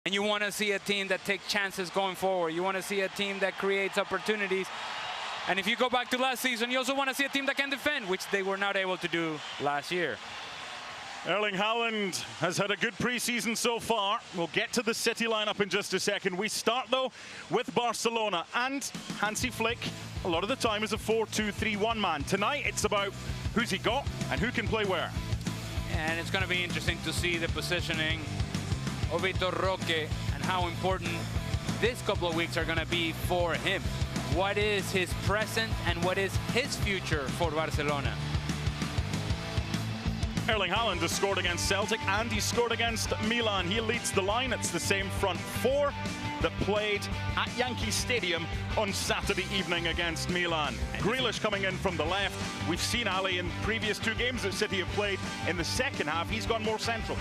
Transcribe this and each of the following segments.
And you want to see a team that takes chances going forward. You want to see a team that creates opportunities. And if you go back to last season, you also want to see a team that can defend, which they were not able to do last year. Erling Haaland has had a good preseason so far. We'll get to the City lineup in just a second. We start, though, with Barcelona. And Hansi Flick, a lot of the time, is a 4-2-3-1 man. Tonight, it's about who's he got and who can play where. And it's going to be interesting to see the positioning of Vitor Roque and how important this couple of weeks are going to be for him. What is his present and what is his future for Barcelona? Erling Haaland has scored against Celtic and he scored against Milan. He leads the line. It's the same front four that played at Yankee Stadium on Saturday evening against Milan. Grealish coming in from the left. We've seen Ali in previous two games that City have played in the second half. He's gone more central.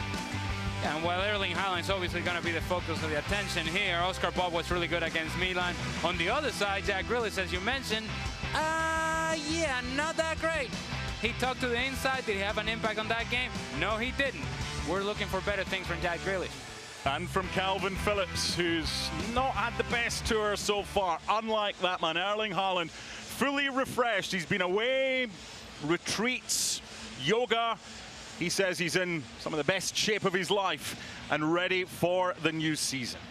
Yeah, and while Erling Haaland is obviously going to be the focus of the attention here, Oscar Bob was really good against Milan. On the other side, Jack Grealish, as you mentioned, yeah, not that great. He talked to the inside. Did he have an impact on that game? No, he didn't. We're looking for better things from Jack Grealish. And from Calvin Phillips, who's not had the best tour so far. Unlike that man, Erling Haaland, fully refreshed. He's been away, retreats, yoga. He says he's in some of the best shape of his life and ready for the new season.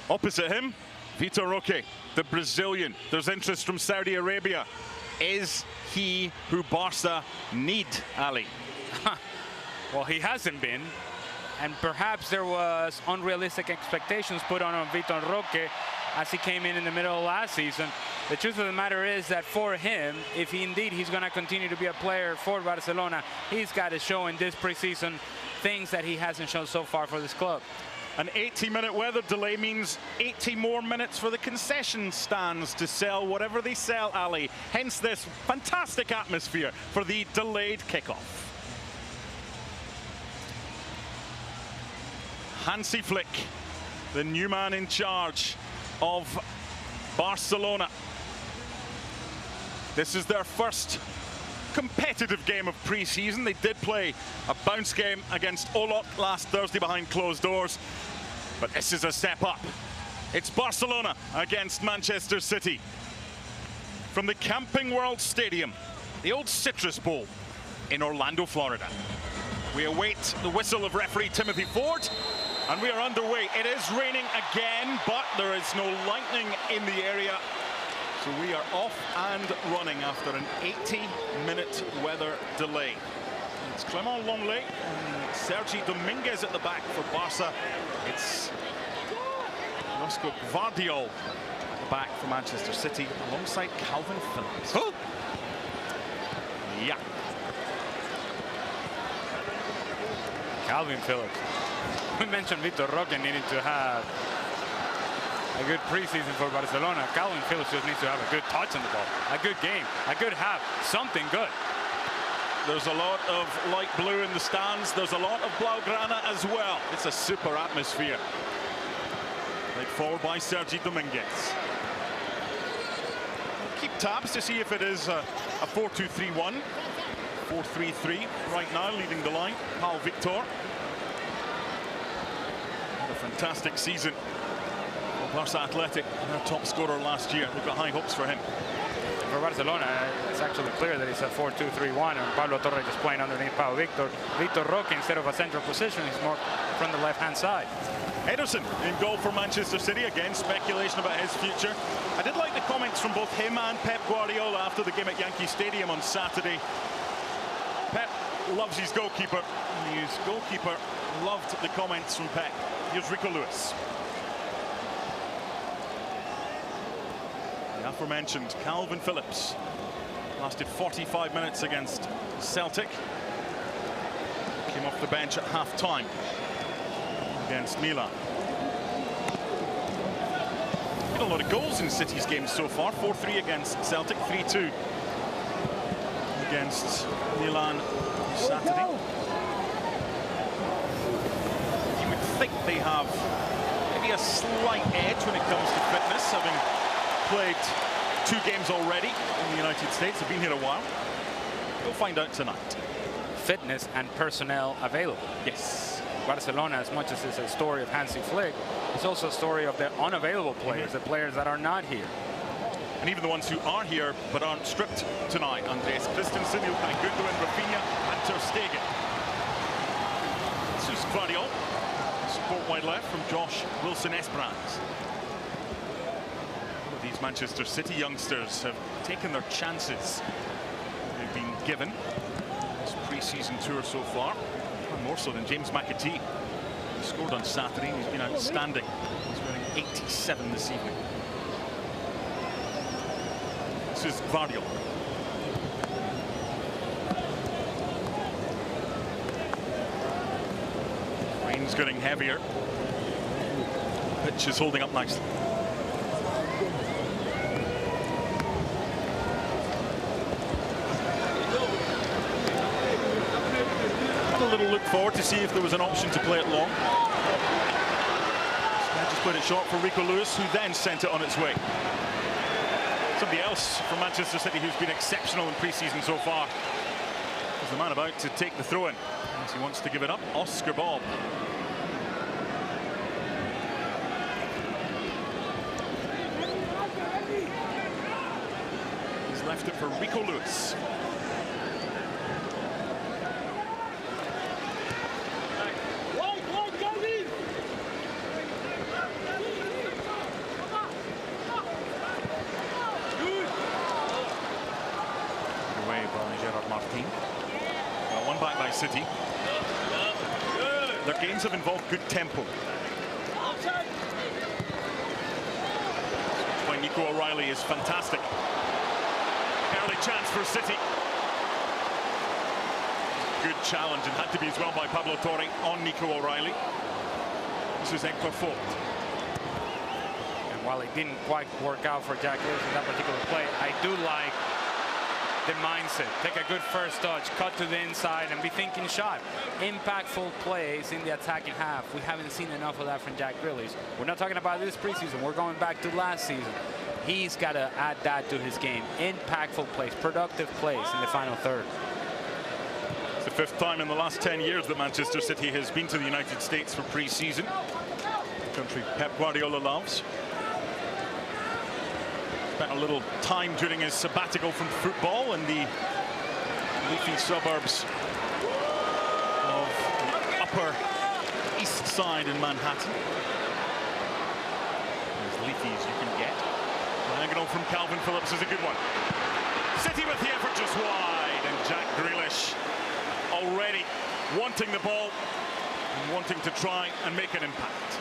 Opposite him, Vitor Roque, the Brazilian. There's interest from Saudi Arabia. Is he who Barca need, Ali? Well, he hasn't been. And perhaps there was unrealistic expectations put on Vitor Roque as he came in the middle of last season. The truth of the matter is that for him, if he's going to continue to be a player for Barcelona, he's got to show in this preseason things that he hasn't shown so far for this club. An 80-minute weather delay means 80 more minutes for the concession stands to sell whatever they sell, Ali. Hence this fantastic atmosphere for the delayed kickoff. Hansi Flick, the new man in charge of Barcelona. This is their first competitive game of pre-season. They did play a bounce game against Olot last Thursday behind closed doors, but this is a step up. It's Barcelona against Manchester City from the Camping World Stadium, the old Citrus Bowl in Orlando, Florida. We await the whistle of referee Timothy Ford, and we are underway. It is raining again, but there is no lightning in the area. So we are off and running after an 80-minute weather delay. It's Clement Longley and Sergi Dominguez at the back for Barca. It's Roscoe Gvardiol at the back for Manchester City alongside Calvin Phillips. Oh. Yeah. Calvin Phillips. We mentioned Vitor Roque needing to have a good preseason for Barcelona. Calvin Phillips just needs to have a good touch on the ball, a good game, a good half, something good. There's a lot of light blue in the stands. There's a lot of Blaugrana as well. It's a super atmosphere. Played forward by Sergi Dominguez. We'll keep tabs to see if it is a 4-2-3-1. 4-3-3 right now, leading the line. Pau Victor. Had a fantastic season. Barca Athletic, their top scorer last year. We've got high hopes for him. For Barcelona, it's actually clear that it's a 4-2-3-1, and Pablo Torre just playing underneath Pau Victor. Vitor Roque, instead of a central position, is more from the left-hand side. Ederson in goal for Manchester City. Again, speculation about his future. I did like the comments from both him and Pep Guardiola after the game at Yankee Stadium on Saturday. Pep loves his goalkeeper. His goalkeeper loved the comments from Pep. Here's Rico Lewis. The aforementioned Calvin Phillips lasted 45 minutes against Celtic. Came off the bench at half-time against Milan. Been a lot of goals in City's games so far. 4-3 against Celtic, 3-2 against Milan Saturday. You would think they have maybe a slight edge when it comes to fitness, having played 2 games already in the United States. They've been here a while. We'll find out tonight. fitness and personnel available. Yes. Barcelona, as much as it's a story of Hansi Flick, it's also a story of the unavailable players, the players that are not here. And even the ones who are here but aren't stripped tonight. Andreas Christensen, Ilkay Gundogan, Rafinha and Ter Stegen. This is Guardiola. Support wide left from Josh Wilson-Esperance. These Manchester City youngsters have taken their chances they've been given this pre-season tour so far, and more so than James McAtee. He scored on Saturday. He's been outstanding. He's wearing 87 this evening. This is Guardiola. Rain's getting heavier. Pitch is holding up nicely. Had a little look forward to see if there was an option to play it long. Just played it short for Rico Lewis, who then sent it on its way. Somebody else from Manchester City who's been exceptional in pre-season so far is the man about to take the throw-in. As he wants to give it up, Oscar Bob. He's left it for Rico Lewis. One back by City. Their games have involved good tempo. By Nico O'Reilly is fantastic. Early chance for City. Good challenge, and had to be as well by Pablo Torre on Nico O'Reilly. This is Hector Fort. And while it didn't quite work out for Jack Grealish in that particular play, I do like the mindset. Take a good first touch, cut to the inside, and be thinking shot. Impactful plays in the attacking half. We haven't seen enough of that from Jack Grealish. We're not talking about this preseason. We're going back to last season. He's got to add that to his game. Impactful plays, productive plays in the final third. It's the 5th time in the last 10 years that Manchester City has been to the United States for pre-season. Country Pep Guardiola loves. Spent a little time during his sabbatical from football in the leafy suburbs of the Upper East Side in Manhattan. As leafy as you can get. Diagonal from Calvin Phillips is a good one. City with the effort just wide, and Jack Grealish already wanting the ball and wanting to try and make an impact.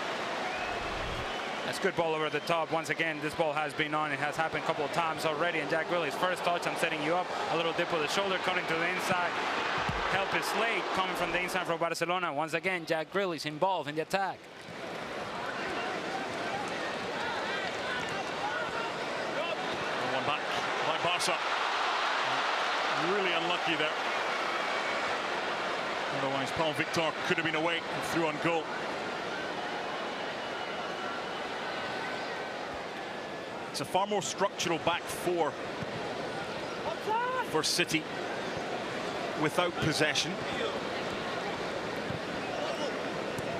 That's good ball over the top. Once again, this ball has been on. It has happened a couple of times already. And Jack Grealish, first touch, I'm setting you up. A little dip with the shoulder, cutting to the inside. Help is late, coming from the inside from Barcelona. Once again, Jack Grealish involved in the attack. One back by Barca. Really unlucky there. Otherwise, Paul Victor could have been away and through on goal. It's a far more structural back four for City without possession.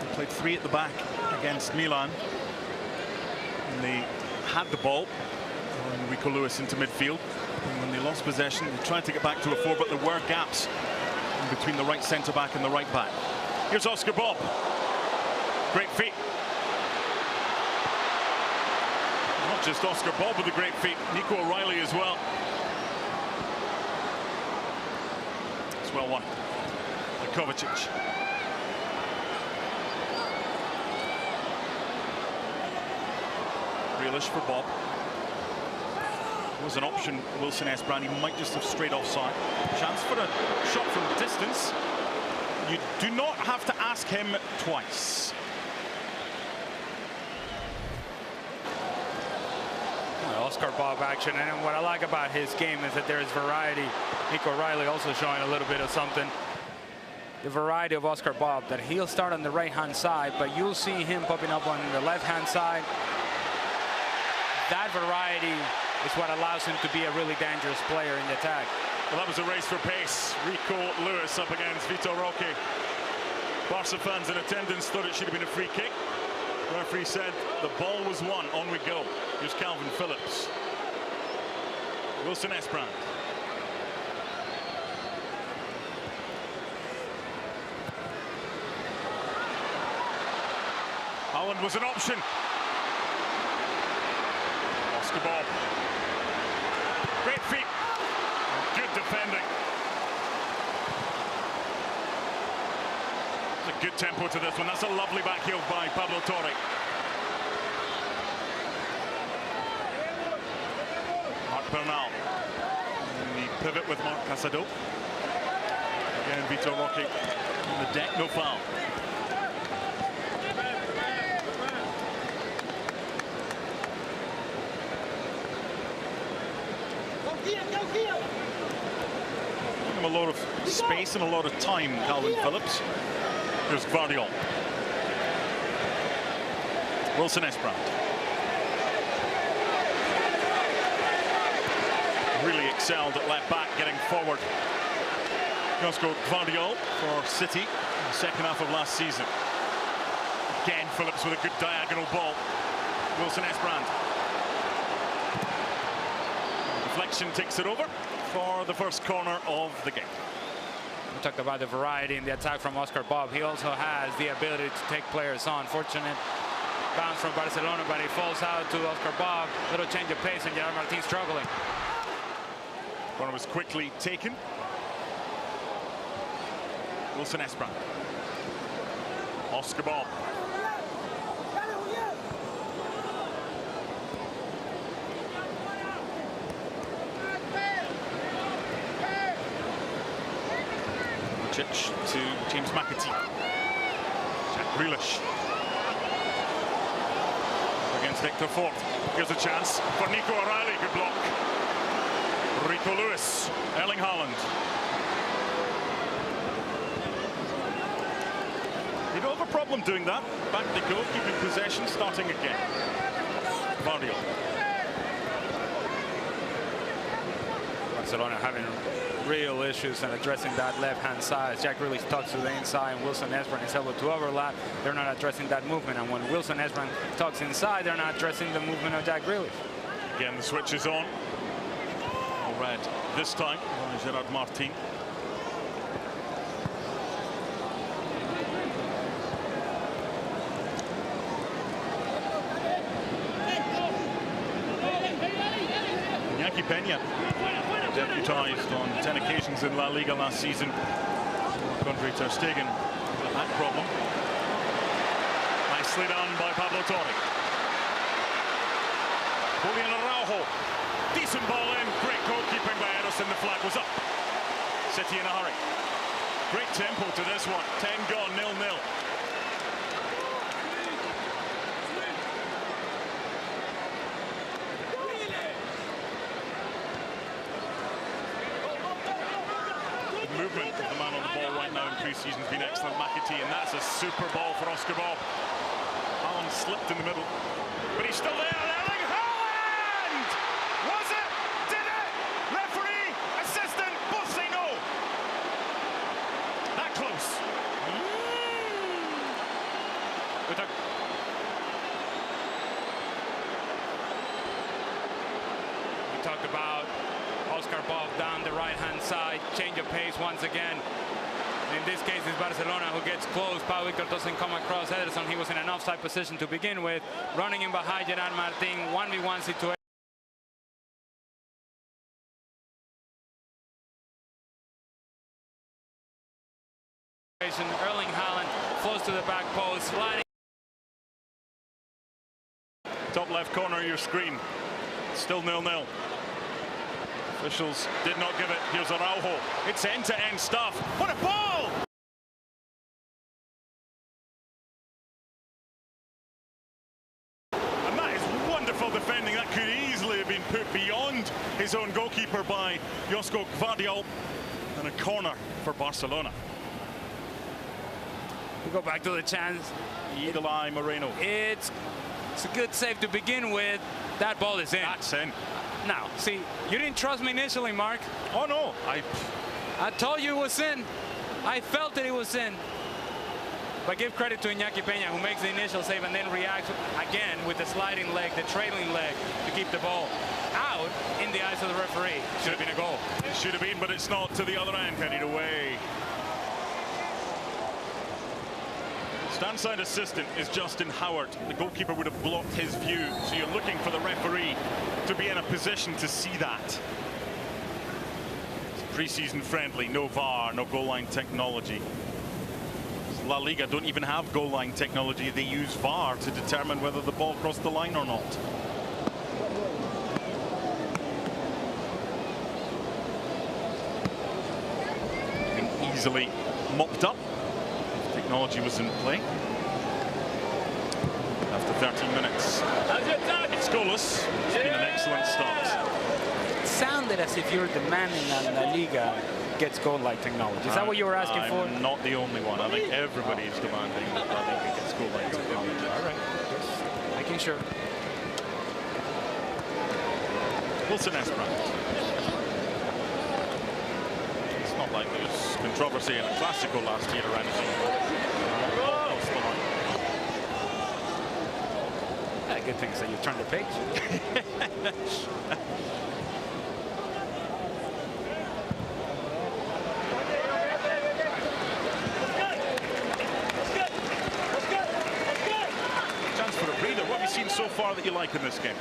They played 3 at the back against Milan. And they had the ball, and Rico Lewis into midfield. And when they lost possession, they tried to get back to a 4, but there were gaps in between the right centre-back and the right back. Here's Oscar Bob. Great feet. Not just Oscar Bob with the great feet, Nico O'Reilly as well. It's well won by Kovacic. Grealish for Bob. Was an option, Wilson-Esperance. He might just have straight offside. Chance for a shot from distance. You do not have to ask him twice. Oscar Bob action, and what I like about his game is that there is variety. Nico O'Reilly also showing a little bit of something. The variety of Oscar Bob, that he'll start on the right-hand side, but you'll see him popping up on the left-hand side. That variety is what allows him to be a really dangerous player in the attack. Well, that was a race for pace. Rico Lewis up against Vitor Roque. Barca fans in attendance thought it should have been a free kick. The referee said the ball was won. On we go. Here's Calvin Phillips. Wilson Esbrand. Haaland was an option. Oscar Bob. Great feet. Good defending. There's a good tempo to this one. That's a lovely back heel by Pablo Torre. Marc Bernal. And the pivot with Marc Casado. Again, Vitor Roque on the deck, no foul. A lot of space and a lot of time, Calvin Phillips. Here's Gvardiol. Wilson Esbrand. Really excelled at left back, getting forward. Josko Gvardiol for City in the second half of last season. Again, Phillips with a good diagonal ball. Wilson Esbrand. Deflection takes it over for the first corner of the game. We talked about the variety in the attack from Oscar Bob. He also has the ability to take players on. Fortunate bounce from Barcelona, but he falls out to Oscar Bob. Little change of pace, and Gerard Martin struggling. Corner was quickly taken. Wilson Esbrand. Oscar Bob. To James McAtee. Jack Grealish against Hector Fort. Here's a chance for Nico O'Reilly. Good block. Rico Lewis. Erling Haaland. They don't have a problem doing that. Back they go, keeping possession, starting again. Gvardiol. Barcelona having real issues in addressing that left-hand side. Jack Grealish tucks to the inside, and Wilson Esbrand is able to overlap. They're not addressing that movement, and when Wilson Esbrand tucks inside, they're not addressing the movement of Jack Grealish. Again, the switch is on. All red this time by Gerard Martin. Iñaki Peña deputised on 10 occasions in La Liga last season. Andre ter Stegen with that problem. Nicely done by Pablo Torre. Julian Araujo. Decent ball in. Great goalkeeping by Ederson. The flag was up. City in a hurry. Great tempo to this one. 10 gone, 0-0. Movement of the man on the ball right now in pre-season has been excellent. McAtee, and that's a super ball for Oscar Bob. Haaland slipped in the middle, but he's still there. Erling Haaland! Was it? Did it? Referee, assistant, both say no. That close. We talked about Oscar Bob down the right-hand side, change of pace once again. In this case, it's Barcelona who gets close. Pau Victor doesn't come across Ederson. He was in an offside position to begin with. Running in behind Gerard Martin, 1v1 situation. Erling Haaland close to the back post, sliding. Top left corner of your screen. Still 0-0. Officials did not give it. Here's Araujo. It's end-to-end stuff. What a ball! And that is wonderful defending. That could easily have been put beyond his own goalkeeper by Josko Gvardiol. And a corner for Barcelona. We go back to the chance. Eagle Eye Moreno. It's a good save to begin with. That ball is in. That's in. Now, see, you didn't trust me initially, Mark. Oh, no. I told you it was in. I felt that it was in. But give credit to Iñaki Peña, who makes the initial save and then reacts again with the sliding leg, the trailing leg, to keep the ball out in the eyes of the referee. Should have been a goal. It should have been, but it's not. To the other end, headed away. Standside assistant is Justin Howard. The goalkeeper would have blocked his view, so you're looking for the referee to be in a position to see that. It's pre-season friendly, no VAR, no goal line technology. La Liga don't even have goal line technology. They use VAR to determine whether the ball crossed the line or not. And easily mopped up. Technology was in play. After 13 minutes, it's goalless. It's been an excellent start. It sounded as if you were demanding that La Liga gets goal-like technology. Is that what you were asking for? I'm not the only one. I think everybody's demanding that La Liga gets goal-like technology. All right, just making sure. Wilson Esperant. It's not like there was controversy in a Clásico last year or anything. Good thing is that you turned the page. Chance for a breather. What have you seen so far that you like in this game?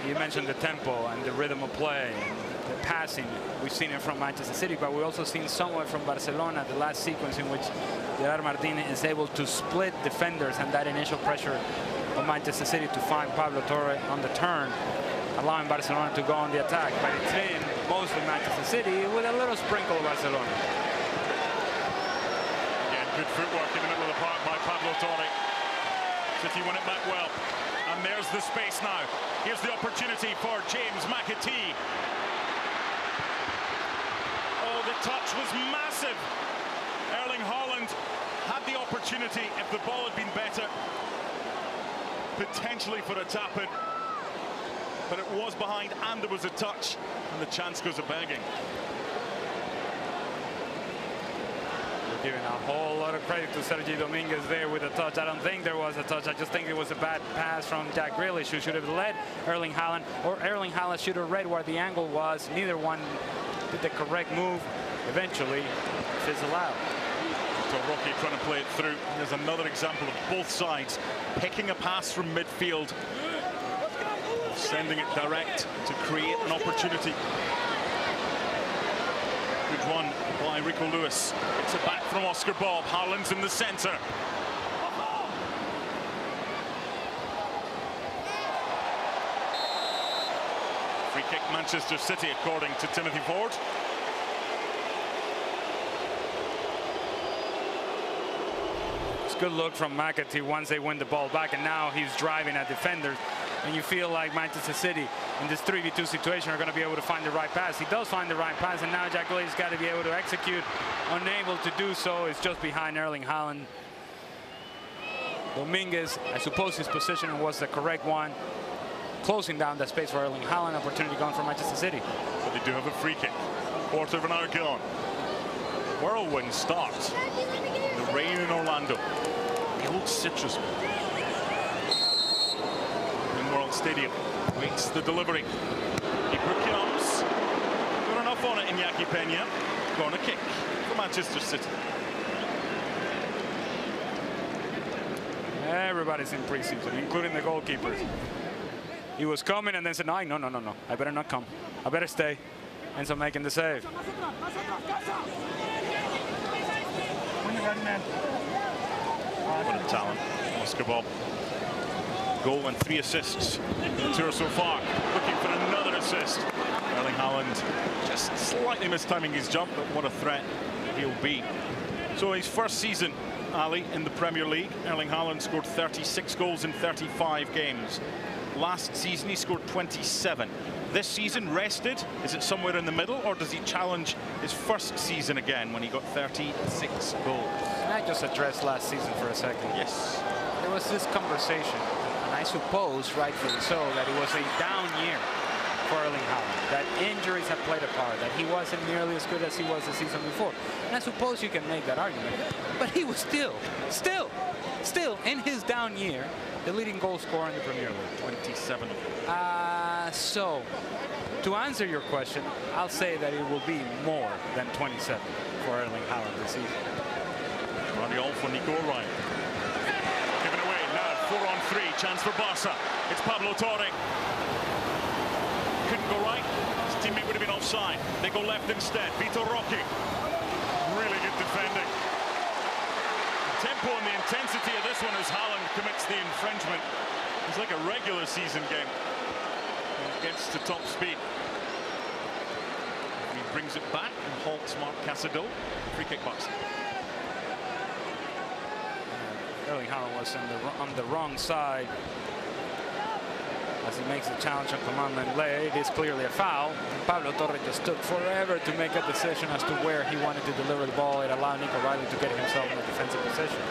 You mentioned the tempo and the rhythm of play, and the passing. We've seen it from Manchester City, but we've also seen somewhat from Barcelona, the last sequence in which Gerard Martín is able to split defenders and that initial pressure of Manchester City to find Pablo Torre on the turn, allowing Barcelona to go on the attack. But it's been mostly Manchester City with a little sprinkle of Barcelona. Again, good footwork in the middle of the park by Pablo Torre. City won it back well. And there's the space now. Here's the opportunity for James McAtee. Oh, the touch was massive. Erling Haaland had the opportunity. If the ball had been better, potentially for a tap-in, but it was behind and there was a touch, and the chance goes a-begging. We're giving a whole lot of credit to Sergi Dominguez there with a touch. I don't think there was a touch. I just think it was a bad pass from Jack Grealish, who should have led Erling Haaland, or Erling Haaland should have read where the angle was. Neither one did the correct move. Eventually, fizzle out. So Rocky trying to play it through. There's another example of both sides picking a pass from midfield, sending it direct to create an opportunity. Good one by Rico Lewis. It's it back from Oscar Bob. Haaland's in the centre. Free kick Manchester City, according to Timothy Ford. Good look from McAtee once they win the ball back, and now he's driving at defenders, and you feel like Manchester City in this 3v2 situation are going to be able to find the right pass. He does find the right pass, and now Jack Grealish's got to be able to execute. Unable to do so, is just behind Erling Haaland. Dominguez, I suppose his position was the correct one, closing down that space for Erling Haaland. Opportunity gone for Manchester City. But they do have a free kick. Quarter of an hour gone. Whirlwind start. The rain in Orlando. The old Citrus in World Stadium waits the delivery. Keeper comes. Got enough on it, Iñaki Peña. Corner kick for Manchester City. Everybody's in preseason, including the goalkeepers. He was coming and then said, no, I better not come. I better stay. And so making the save. What a talent, Oscar Bob. Goal and 3 assists in the tour so far. Looking for another assist. Erling Haaland just slightly mistiming his jump, but what a threat he'll be. So his first season, Ali, in the Premier League, Erling Haaland scored 36 goals in 35 games. Last season he scored 27. This season, rested? Is it somewhere in the middle, or does he challenge his first season again when he got 36 goals? Can I just address last season for a second? Yes. There was this conversation, and I suppose rightfully so, that it was a down year for Erling Haaland, that injuries have played a part, that he wasn't nearly as good as he was the season before. And I suppose you can make that argument, but he was still in his down year, the leading goal scorer in the Premier League. 27. So, to answer your question, I'll say that it will be more than 27 for Erling Haaland this season. Radiol for Nico Ryan. Given away now, 4-on-3, chance for Barca. It's Pablo Torre. Couldn't go right. His teammate would have been offside. They go left instead. Vitor Roque. Really good defending. The tempo and the intensity of this one as Haaland commits the infringement. It's like a regular season game. It gets to top speed. He brings it back and halts Mark Casado. Free kick box. Erling Haaland was on the wrong side as he makes the challenge on Coman Lenglet. It is clearly a foul. And Pablo Torre just took forever to make a decision as to where he wanted to deliver the ball. It allowed Nico Riley to get himself in a defensive position.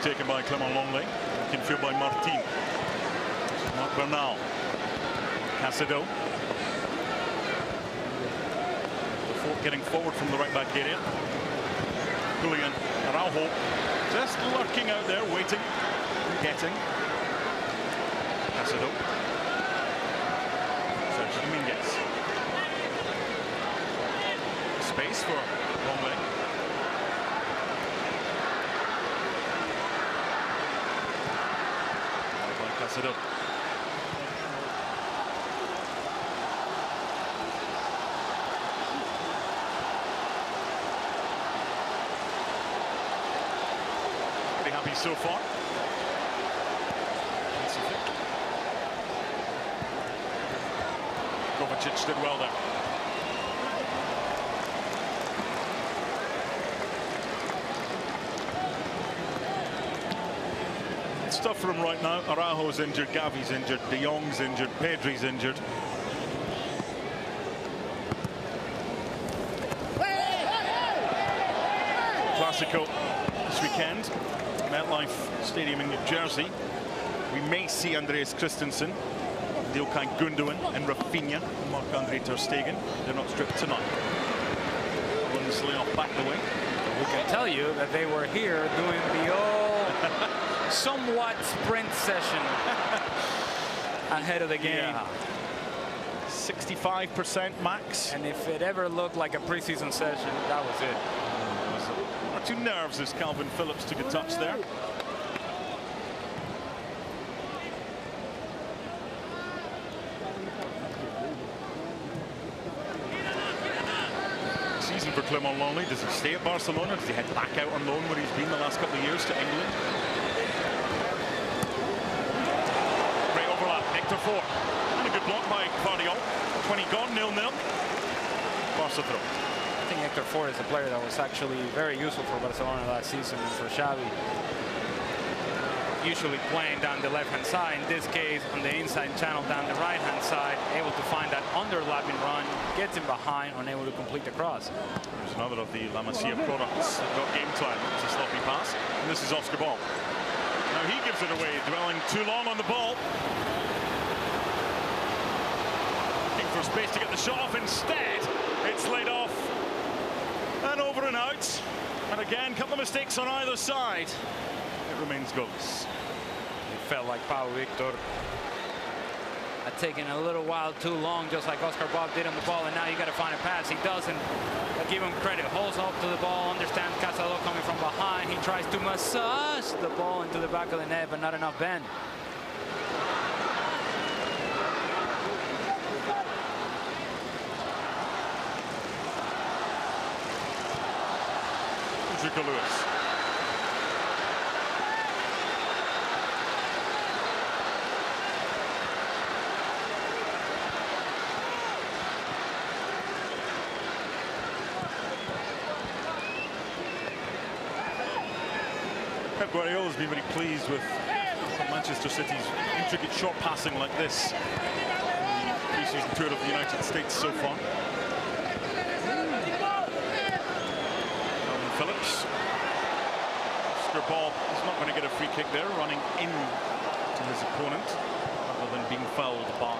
Taken by Clement Longley. Confield by Martin. Marc Bernal. Casado. Getting forward from the right back area. Julian Araujo just lurking out there, waiting, getting. Casado. Sergio Dominguez. Space for Longley. By Casado. Happy so far. Kovacic did well there. It's tough for him right now. Araujo's injured, Gavi's injured, De Jong's injured, Pedri's injured. Classico this weekend. MetLife Stadium in New Jersey. We may see Andreas Christensen, Ilkay Gundogan and Rafinha and Marc-Andre ter Stegen. They're not stripped tonight. Lindsley off back the way. We can tell you that they were here doing the old somewhat sprint session ahead of the game. Yeah. 65% max. And if it ever looked like a preseason session, that was it. One or two nerves as Calvin Phillips took a touch there. Season for Clement Longley. Does he stay at Barcelona? Does he head back out on loan where he's been the last couple of years to England? Great overlap. Hector Ford. And a good block by Guardiola. 20 gone, 0-0. Barca throw. I think Hector Ford is a player that was actually very useful for Barcelona last season and for Xavi. Usually playing down the left-hand side. In this case, on the inside channel down the right-hand side, able to find that underlapping run, gets him behind, unable to complete the cross. There's another of the La Masia products that got game time. It's a sloppy pass, and this is Oscar Ball. Now he gives it away, dwelling too long on the ball. Looking for space to get the shot off. Instead, it's laid off. And over and out. And again, a couple of mistakes on either side. It remains goalless. It felt like Pau Victor had taken a little while too long, just like Oscar Bob did on the ball, and now you got to find a pass. He doesn't. But give him credit. Holds up to the ball, understands Casado coming from behind. He tries to massage the ball into the back of the net, but not enough bend. Rico Lewis. Pep Guardiola has been very pleased with Manchester City's intricate short passing like this in the pre-season tour of the United States so far. Phillips. Oscar Ball is not going to get a free kick there, running in to his opponent rather than being fouled by.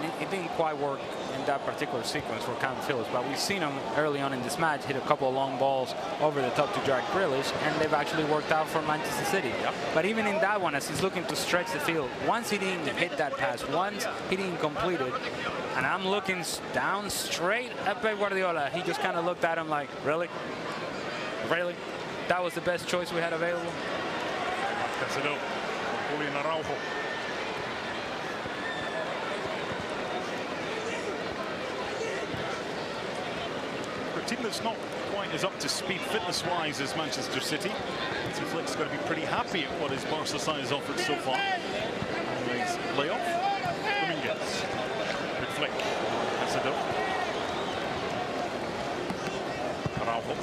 it didn't quite work in that particular sequence for Calvin Phillips, but we've seen him early on in this match hit a couple of long balls over the top to Jack Grealish, and they've actually worked out for Manchester City. Yep. But even in that one, as he's looking to stretch the field, once he didn't hit that pass, once he didn't complete it, and I'm looking down straight at Pep Guardiola, he just kind of looked at him like, really? Really? That was the best choice we had available? For a team that's not quite as up to speed fitness-wise as Manchester City, Flick's got to be pretty happy at what his Barca side has offered so far. Always layoff. Dominguez. Good flick. Caicedo. Araujo.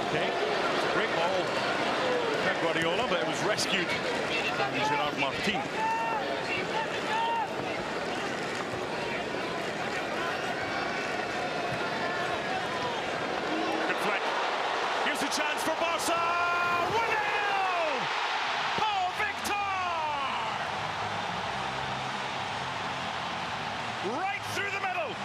Okay. It's a great ball. Pep Guardiola, but it was rescued by Gerard Martin. Chance for Barca! 1-0! Paul Victor! Right through the middle!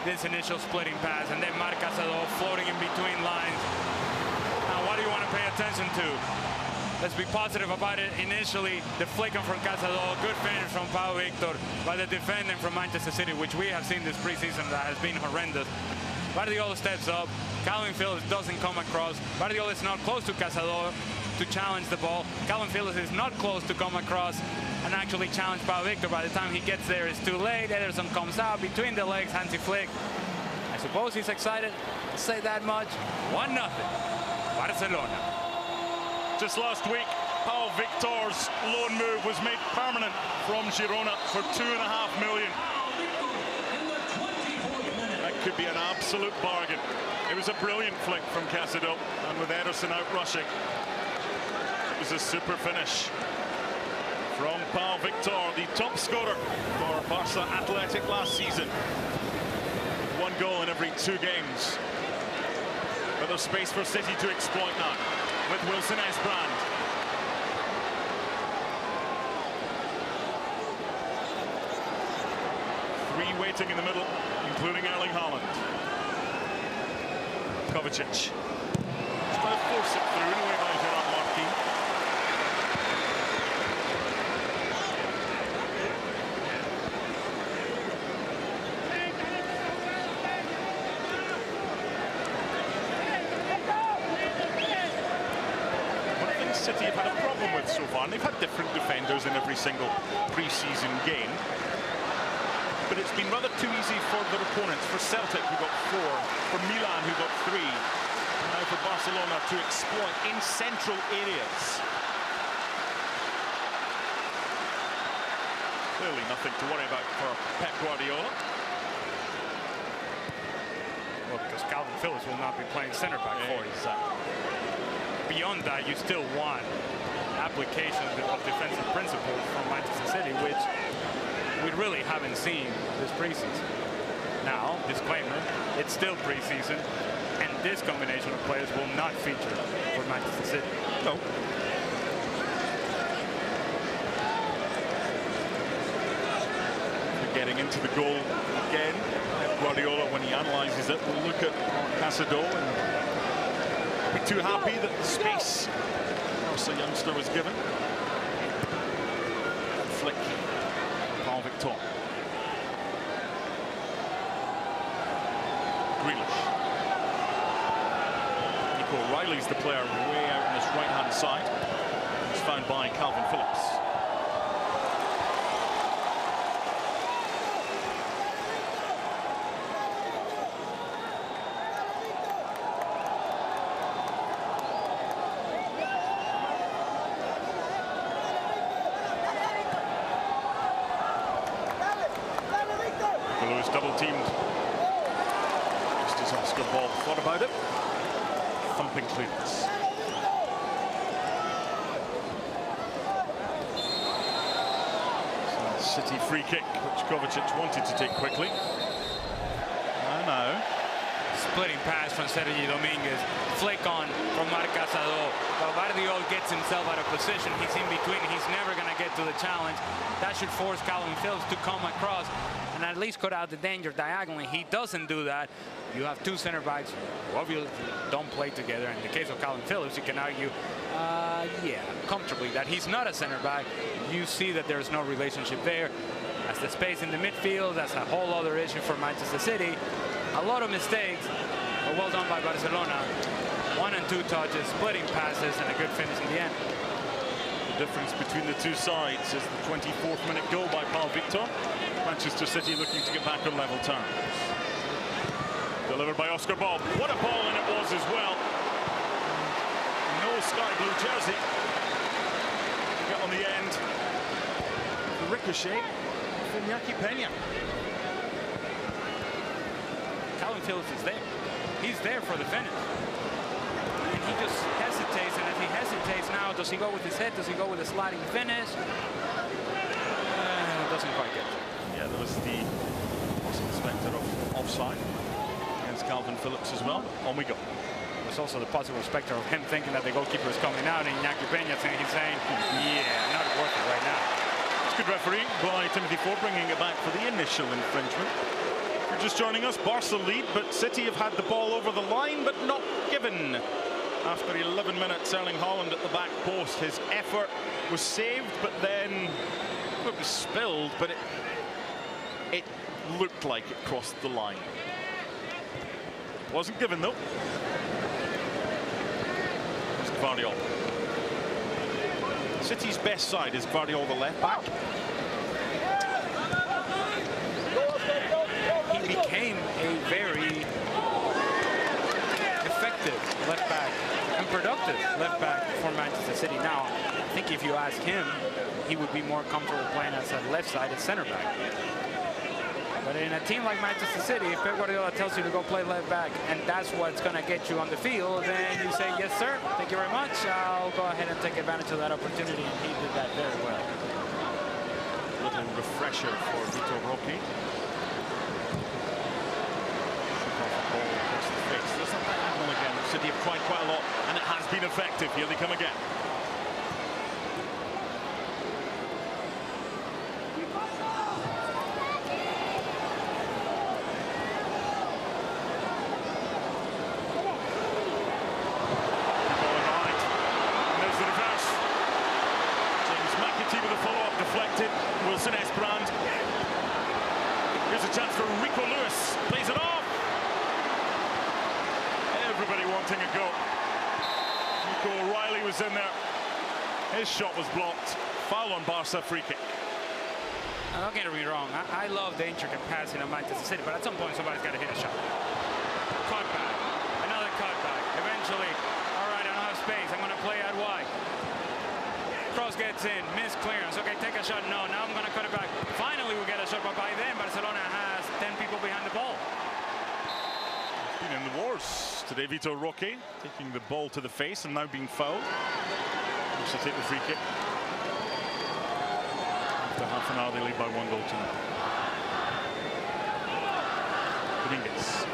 This initial splitting pass, and then Marc Caicedo floating in between lines. Now, what do you want to pay attention to? Let's be positive about it. Initially, the flicking from Caicedo, good finish from Pau Victor, but the defending from Manchester City, which we have seen this preseason, that has been horrendous. Guardiola steps up. Calvin Phillips doesn't come across. Guardiola is not close to Caicedo to challenge the ball. Calvin Phillips is not close to come across and actually challenge Pau Victor. By the time he gets there, it's too late. Ederson comes out between the legs, handsy flick. I suppose he's excited. I'll say that much. 1-0. Barcelona. Just last week, Pau Victor's loan move was made permanent from Girona for $2.5 million. That could be an absolute bargain. It was a brilliant flick from Caicedo, and with Ederson out rushing, it was a super finish from Pau Victor, the top scorer for Barca Athletic last season. 1 goal in every 2 games. But there's space for City to exploit that with Wilson Esbrand. Three waiting in the middle, including Erling Haaland. Kovacic. He's trying to force it through anyway by Gerard Martin. City have had a problem with so far, and they've had different defenders in every single pre-season game, but it's been rather too easy for their opponents. For Celtic, who got 4, for Milan, who got 3, and now for Barcelona to exploit in central areas. Clearly nothing to worry about for Pep Guardiola. Well, because Calvin Phillips will not be playing center back for you. Beyond that, you still want application of defensive principles from Manchester City, which we really haven't seen this preseason. Now, disclaimer, it's still preseason, and this combination of players will not feature for Manchester City. No. Getting into the goal again. Guardiola, when he analyzes it, will look at Caicedo and be too happy that the space the youngster was given. Flick. Paul Victor. Grealish. Nico O'Reilly's the player way out on his right-hand side. He's found by Calvin Phillips. Double-teamed. Just as Oscar Ball thought about it. Thumping clearance. City free kick, which Kovacic wanted to take quickly. And now Splitting pass from Sergi Dominguez. Flick on from Barca. Guardiol gets himself out of position. He's in between. He's never going to get to the challenge. That should force Calvin Phillips to come across and at least cut out the danger diagonally. He doesn't do that. You have two center backs who obviously don't play together. In the case of Calvin Phillips, you can argue, yeah, comfortably that he's not a center back. You see that there's no relationship there. As the space in the midfield, that's a whole other issue for Manchester City. A lot of mistakes, but well done by Barcelona. 1 and 2 touches, splitting passes, and a good finish in the end. the difference between the two sides is the 24th minute goal by Paul Victor. Manchester City looking to get back on level terms. Delivered by Oscar Bob. What a ball, and it was as well. No sky blue jersey. Get on the end. The ricochet from Iñaki Peña. Calvin Phillips is there. He's there for the finish. And he just hesitates, and as he hesitates now, does he go with his head? Does he go with a sliding finish? Doesn't quite get it. Yeah, there was the possible spectre of offside against Calvin Phillips as well. On we go. There's also the possible spectre of him thinking that the goalkeeper is coming out, and Iñaki Peña he's saying, yeah, not worth it right now. It's good refereeing by Timothy Ford, bringing it back for the initial infringement. If you're just joining us, Barca lead, but City have had the ball over the line, but not given. After 11 minutes, Erling Haaland at the back post. His effort was saved, but then it was spilled, but it looked like it crossed the line. Wasn't given, though. It's Guardiola. City's best side is Guardiola, the left back. He became a very effective left back and productive left back for Manchester City. Now, I think if you ask him, he would be more comfortable playing as a left-sided center back. But in a team like Manchester City, if Pep Guardiola tells you to go play left back and that's what's going to get you on the field, then you say, yes, sir, thank you very much. I'll go ahead and take advantage of that opportunity, and he did that very well. Little refresher for Vitor Roque. There's that diagonal again. City have tried quite a lot, and it has been effective. Here they come again. In there, his shot was blocked. Foul on Barca, free kick. Now, don't get me wrong, I love the intricate passing of Manchester City, but at some point somebody's got to hit a shot. Cut back, another cut back. Eventually, all right, I don't have space. I'm going to play out wide. Cross gets in, missed clearance. Okay, take a shot. No, now I'm going to cut it back. Finally, we get a shot, but by then Barcelona has 10 people behind the ball. Been in the wars today. Vitor Roque taking the ball to the face and now being fouled. Looks to take the free kick. After half an hour, they lead by 1 goal to nil. Dominguez.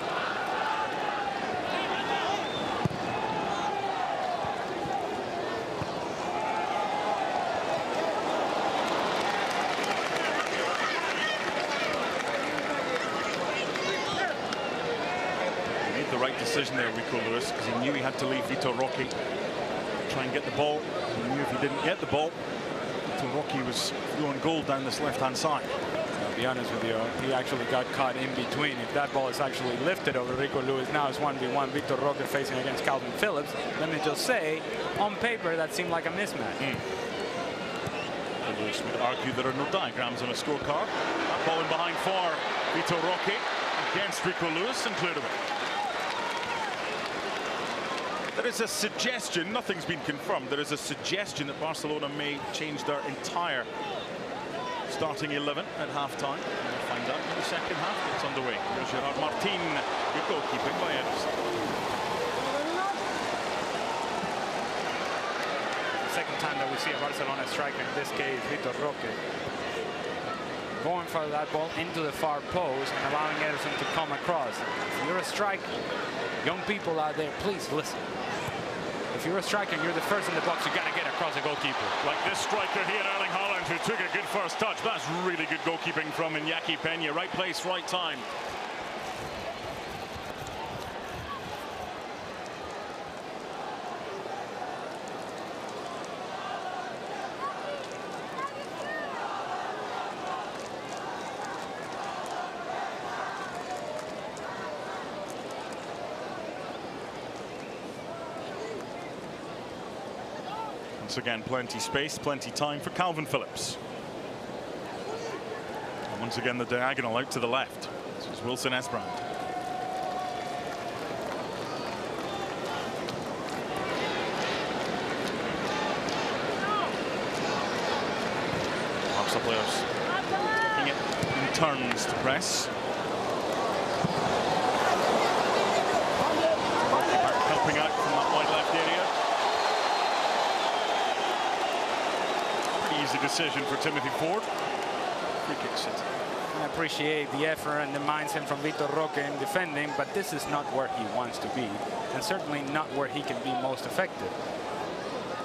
The right decision there, Rico Lewis, because he knew he had to leave Vitor Roque, try and get the ball. He knew if he didn't get the ball, Vitor Roque was throwing goal down this left-hand side. I'll be honest with you, he actually got caught in between. If that ball is actually lifted over Rico Lewis, now it's 1v1. Vitor Roque facing against Calvin Phillips. Let me just say, on paper, that seemed like a mismatch. Lewis would argue there are no diagrams on a scorecard. That ball in behind for Vitor Roque against Rico Lewis and cleared away. There is a suggestion, nothing's been confirmed, there is a suggestion that Barcelona may change their entire starting 11 at half-time. We'll find out in the second half. It's underway. Here's Gerard Martin. Good goalkeeping by Ederson. The second time that we see a Barcelona striker, in this case, Vitor Roque. going for that ball into the far post and allowing Ederson to come across. If you're a striker, young people out there, please listen. If you're a striker and you're the first in the box, you got to get across the goalkeeper. Like this striker here, Erling Haaland, who took a good first touch. That's really good goalkeeping from Iñaki Peña. Right place, right time. Once again, plenty space, plenty time for Calvin Phillips. And once again, the diagonal out to the left. This is Wilson Esbrand. Barca players taking it in turns to press. Helping out from that wide left area. Easy decision for Timothy Ford. Free kick set. I appreciate the effort and the mindset from Vitor Roque in defending, but this is not where he wants to be, and certainly not where he can be most effective.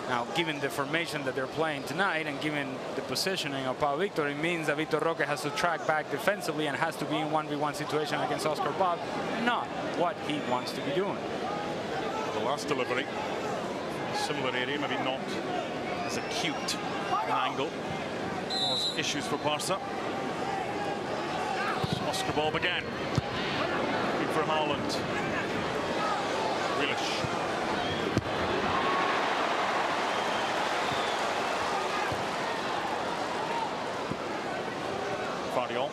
Now, given the formation that they're playing tonight and given the positioning of Pau Victor, it means that Vitor Roque has to track back defensively and has to be in 1v1 situation against Oscar Bob, not what he wants to be doing. The last delivery, similar area, maybe not as acute an angle. Cause issues for Barca. Oscar Bob again. Good for Haaland. Grealish. Guardiola.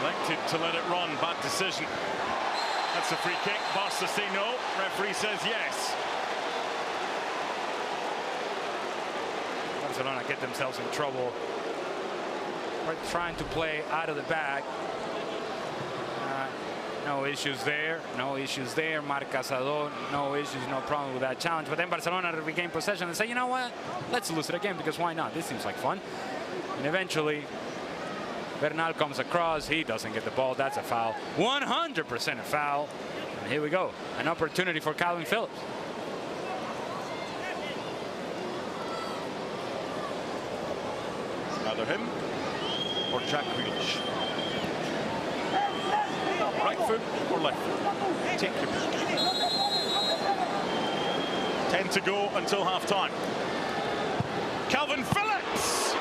Elected to let it run. Bad decision. That's a free kick. Barca say no. Referee says yes. Barcelona get themselves in trouble. We're trying to play out of the bag. No issues there. No issues there. Marc Casador, no issues, no problem with that challenge. But then Barcelona regain possession and say, you know what? Let's lose it again, because why not? This seems like fun. And eventually, Bernal comes across. He doesn't get the ball. That's a foul. 100% a foul. And here we go. An opportunity for Calvin Phillips. Either him or Jack Grealish. Right foot or left foot? Take your pick. 10 to go until half time. Calvin Phillips!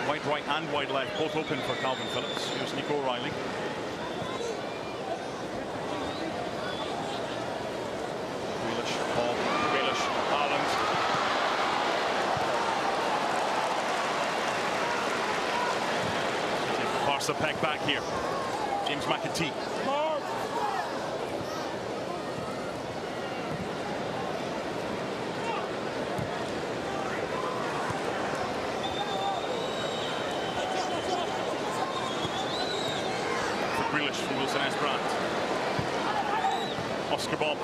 Wide right and wide left, both open for Calvin Phillips. Here's Nico O'Reilly. Grealish, Paul, Grealish, Haaland. Barca peg back here. James McAtee. Grealish from Wilson Esbrand. Oscar Bob.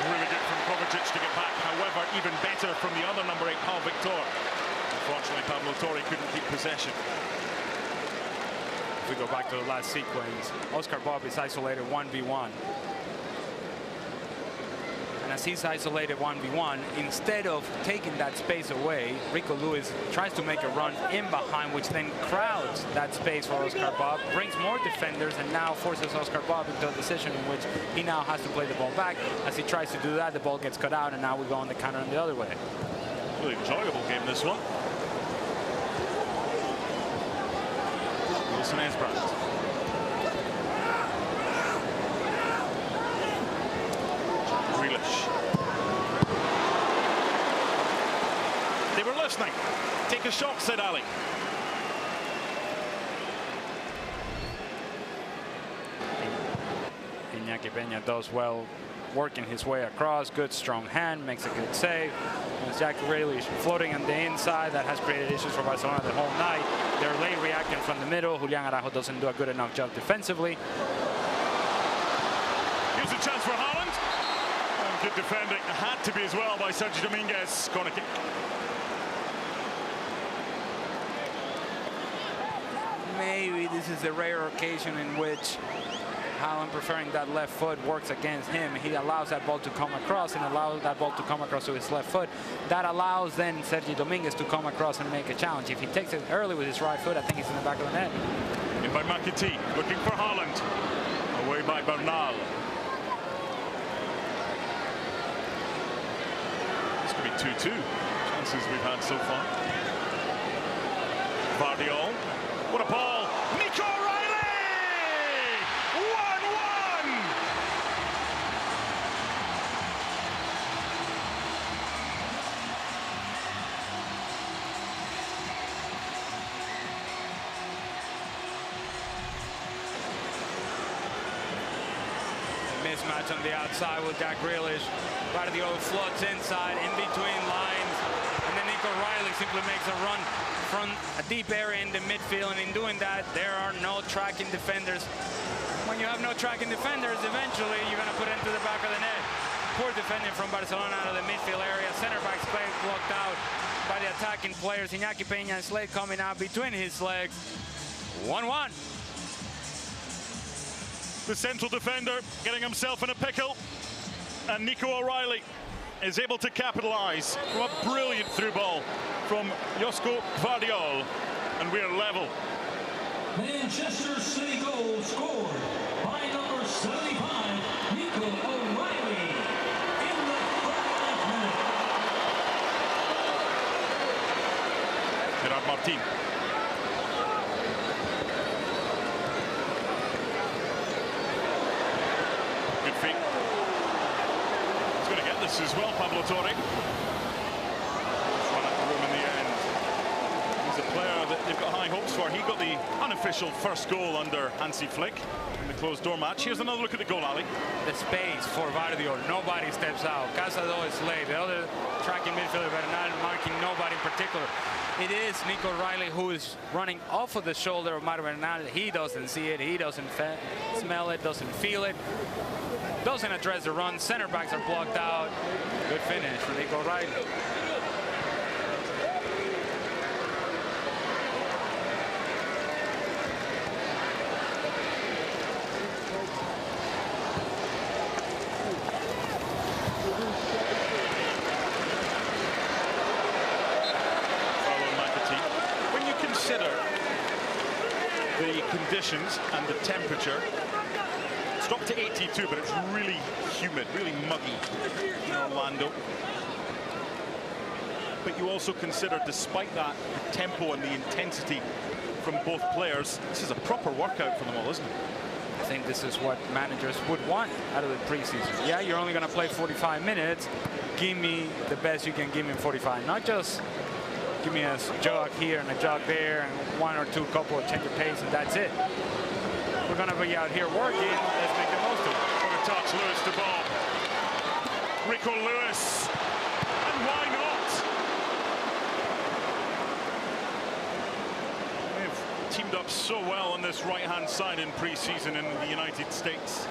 Really good from Kovacic to get back. However, even better from the other number 8, Pau Victor. Unfortunately, Pablo Torre couldn't keep possession. If we go back to the last sequence, Oscar Bob is isolated 1v1. As he's isolated 1v1, instead of taking that space away, Rico Lewis tries to make a run in behind, which then crowds that space for Oscar Bob, brings more defenders, and now forces Oscar Bob into a decision in which he now has to play the ball back. As he tries to do that, the ball gets cut out, and now we go on the counter on the other way. Really enjoyable game, this one. Wilson Esbrand. night. Take a shot, said Ali. Iñaki Peña does well working his way across. Good strong hand, makes a good save. And Jack Grealish floating on the inside. That has created issues for Barcelona the whole night. They're late reacting from the middle. Julian Araujo doesn't do a good enough job defensively. Here's a chance for Haaland. And good defending. Had to be as well by Sergio Dominguez. Corner kick. Maybe this is a rare occasion in which Haaland, preferring that left foot, works against him. He allows that ball to come across and allows that ball to come across to his left foot. That allows then Sergio Dominguez to come across and make a challenge. If he takes it early with his right foot, I think he's in the back of the net. In by McAtee, looking for Haaland. Away by Bernal. This could be 2-2. Chances we've had so far. Vardiol. What a ball. Nico O'Reilly! 1-1! Mismatch on the outside with Jack Grealish. Vardiol floats inside, in between lines. And then Nico O'Reilly simply makes a run from a deep area in the midfield, and in doing that, there are no tracking defenders. When you have no tracking defenders, eventually you're going to put it into the back of the net. Poor defending from Barcelona out of the midfield area. Center back's play blocked out by the attacking players. Iñaki Peña and Slade coming out between his legs. 1-1. The central defender getting himself in a pickle, and Nico O'Reilly is able to capitalize from a brilliant through ball from Josko Vardiol, and we're level. Manchester City goal scored by number 75, Nico O'Reilly, in the 39th minute. Gerard Martin. Good feet. He's going to get this as well, Pablo Torre. Run at the room in the end. He's a player that they've got high hopes for. He got the unofficial first goal under Hansi Flick in the closed door match. Here's another look at the goal, Ali. The space for Vardiol. Nobody steps out. Casado is late. The other tracking midfielder, Bernal, marking nobody in particular. It is Nico O'Reilly who is running off of the shoulder of Mario Bernal. He doesn't see it. He doesn't smell it. Doesn't feel it. Doesn't address the run. Center backs are blocked out. Good finish for Nico O'Reilly. When you consider the conditions and the temperature, it's dropped to 82, but it's really humid, really muggy in Orlando. But you also consider, despite that, the tempo and the intensity from both players, this is a proper workout for them all, isn't it? I think this is what managers would want out of the preseason. Yeah, you're only going to play 45 minutes. Give me the best you can give me in 45. Not just give me a jog here and a jog there and one or two couple of change of pace and that's it. We're going to be out here working. Let's make the most of it. What a touch, Lewis to Bob. Rico Lewis. And why not? They've teamed up so well on this right-hand side in pre-season in the United States.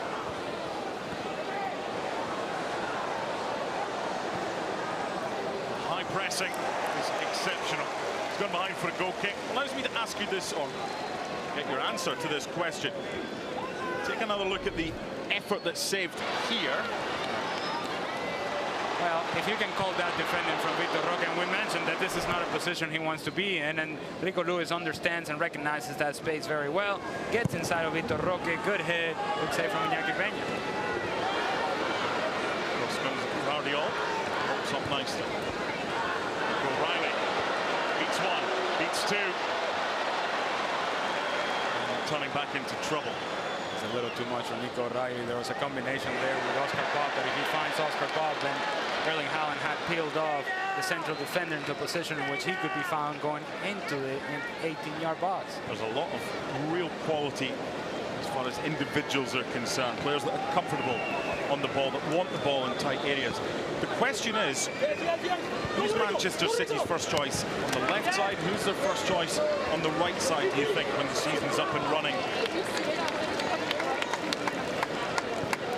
High pressing is exceptional. He's gone behind for a goal kick. Allows me to ask you this, or get your answer to this question. Take another look at the effort that's saved here. Well, if you can call that defending from Vitor Roque, and we mentioned that this is not a position he wants to be in, and Rico Lewis understands and recognizes that space very well, gets inside of Vitor Roque, good hit, good save from Iñaki Peña. Cross comes Vardiol, pops up nicely. O'Reilly beats one, beats two. And turning back into trouble. It's a little too much for Nico O'Reilly. There was a combination there with Oscar Bob, but if he finds Oscar Bob, then Erling Haaland had peeled off the central defender into a position in which he could be found going into the 18-yard box. There's a lot of real quality as far as individuals are concerned. Players that are comfortable on the ball, that want the ball in tight areas. The question is, who's Manchester City's first choice on the left side? Who's their first choice on the right side, do you think, when the season's up and running?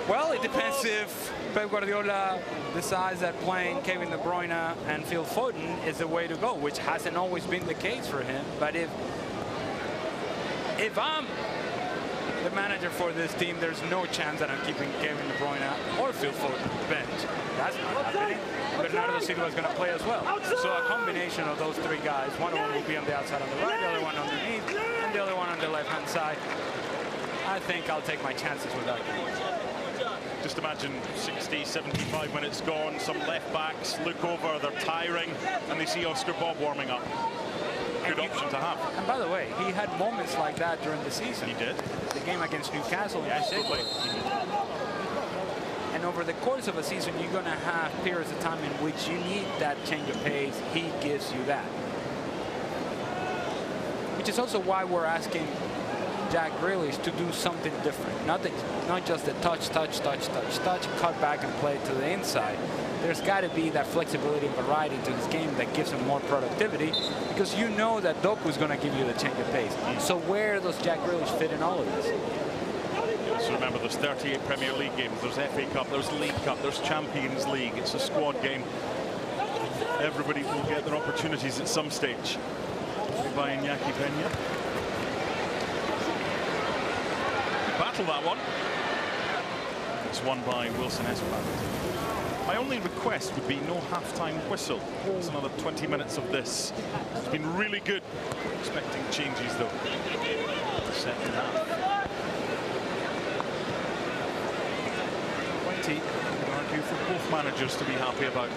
Well, it depends if Pep Guardiola decides that playing Kevin De Bruyne and Phil Foden is the way to go, which hasn't always been the case for him. But if I'm the manager for this team, there's no chance that I'm keeping Kevin De Bruyne or Phil Foden on the bench. That's not happening. Bernardo Silva is going to play as well. So a combination of those three guys, one of them will be on the outside on the right, the other one underneath, and the other one on the left-hand side. I think I'll take my chances with that. Just imagine 60, 75 minutes gone, some left backs look over, they're tiring, and they see Oscar Bob warming up. Good option to have. And by the way, he had moments like that during the season. He did. The game against Newcastle. Absolutely. And over the course of a season, you're going to have periods of time in which you need that change of pace. He gives you that. Which is also why we're asking Jack Grealish to do something different. Not just the touch, cut back and play to the inside. There's got to be that flexibility and variety to this game that gives him more productivity, because you know that Doku is going to give you the change of pace. So where does Jack Grealish fit in all of this? You also remember there's 38 Premier League games, there's FA Cup, there's League Cup, there's Champions League. It's a squad game. Everybody will get their opportunities at some stage. By Iñaki Peña. Battle that one. It's won by Wilson Esband. My only request would be no half-time whistle. It's another 20 minutes of this. It's been really good. Expecting changes though. Second half. 20, I would argue, for both managers to be happy about.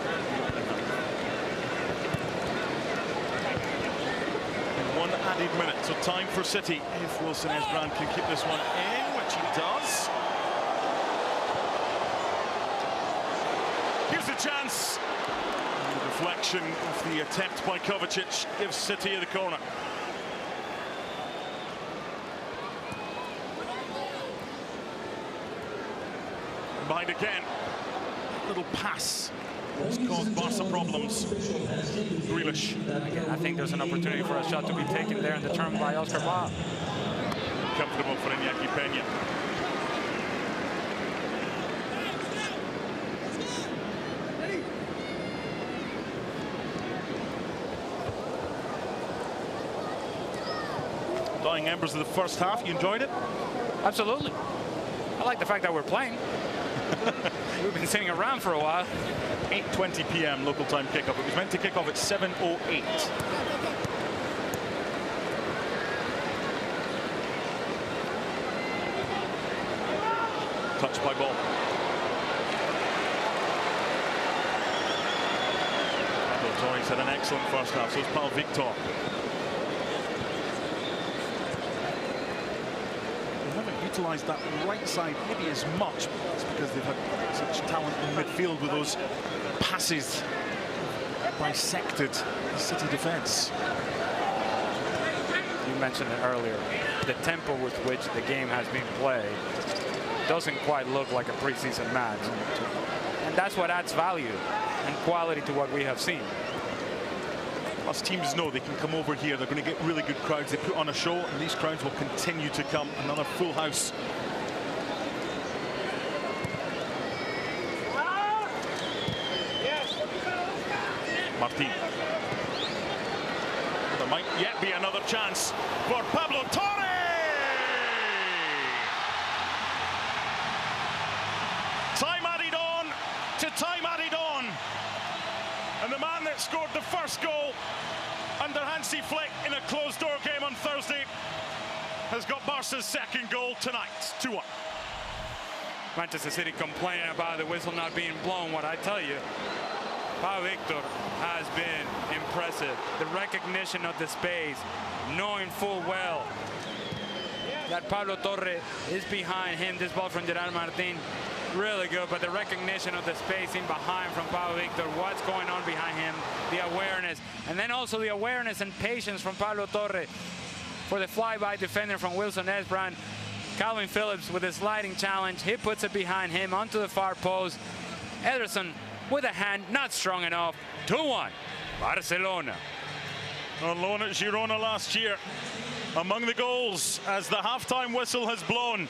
One added minute, so time for City if Wilson Esband can keep this one in, which he does. Here's the chance. And the deflection of the attempt by Kovacic gives City the corner. Behind again. Little pass. It's caused Barca problems. Grealish. Again, I think there's an opportunity for a shot to be taken there and determined by Oscar Bob. Comfortable for Iñaki Peña. Dying embers of the first half. You enjoyed it? Absolutely. I like the fact that we're playing. We've been sitting around for a while. 8:20 p.m. local time kickoff. It was meant to kick off at 7:08. Touched by ball. Torres had an excellent first half, so it's Paul Victor. They haven't utilised that right side maybe as much. It's because they've had such talent in midfield with those passes bisected the City defence. You mentioned it earlier. The tempo with which the game has been played doesn't quite look like a preseason match. And that's what adds value and quality to what we have seen. Plus teams know they can come over here. They're going to get really good crowds. They put on a show, and these crowds will continue to come. Another full house. Martin. There might yet be another chance for Pablo Torre. Time added on to time added on. And the man that scored the first goal under Hansi Flick in a closed-door game on Thursday has got Barca's second goal tonight. 2-1. Manchester City complaining about the whistle not being blown. What I tell you, Pau Victor has been impressive. The recognition of the space, knowing full well that Pablo Torre is behind him. This ball from Gerard Martin really good, but the recognition of the spacing behind from Pablo Victor, what's going on behind him, the awareness, and then also the awareness and patience from Pablo Torre for the flyby defender from Wilson Esbrand. Calvin Phillips with a sliding challenge. He puts it behind him onto the far post. Ederson with a hand, not strong enough. 2-1, Barcelona. On loan at Girona last year. Among the goals as the halftime whistle has blown.